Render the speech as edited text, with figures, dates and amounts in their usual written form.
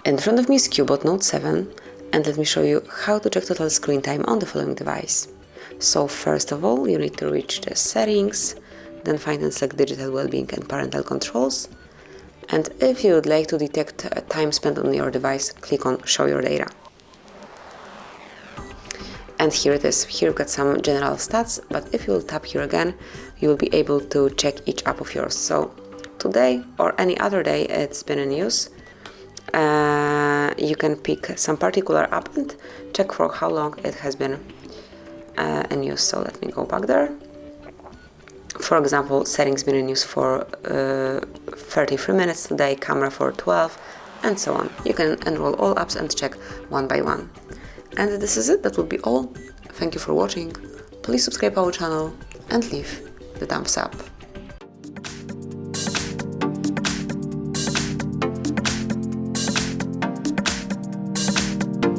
In front of me is CUBOT Note 7, and let me show you how to check total screen time on the following device. So first of all, you need to reach the settings, then find and select Digital Wellbeing and Parental Controls. And if you would like to detect time spent on your device, click on Show Your Data. And here it is. Here you've got some general stats, but if you will tap here again, you will be able to check each app of yours. So today or any other day it's been in use. You can pick some particular app and check for how long it has been in use. So let me go back there. For example, settings been in use for 33 minutes today, camera for 12, and so on. You can enroll all apps and check one by one. And this is it. That will be all. Thank you for watching. Please subscribe our channel and leave the thumbs up.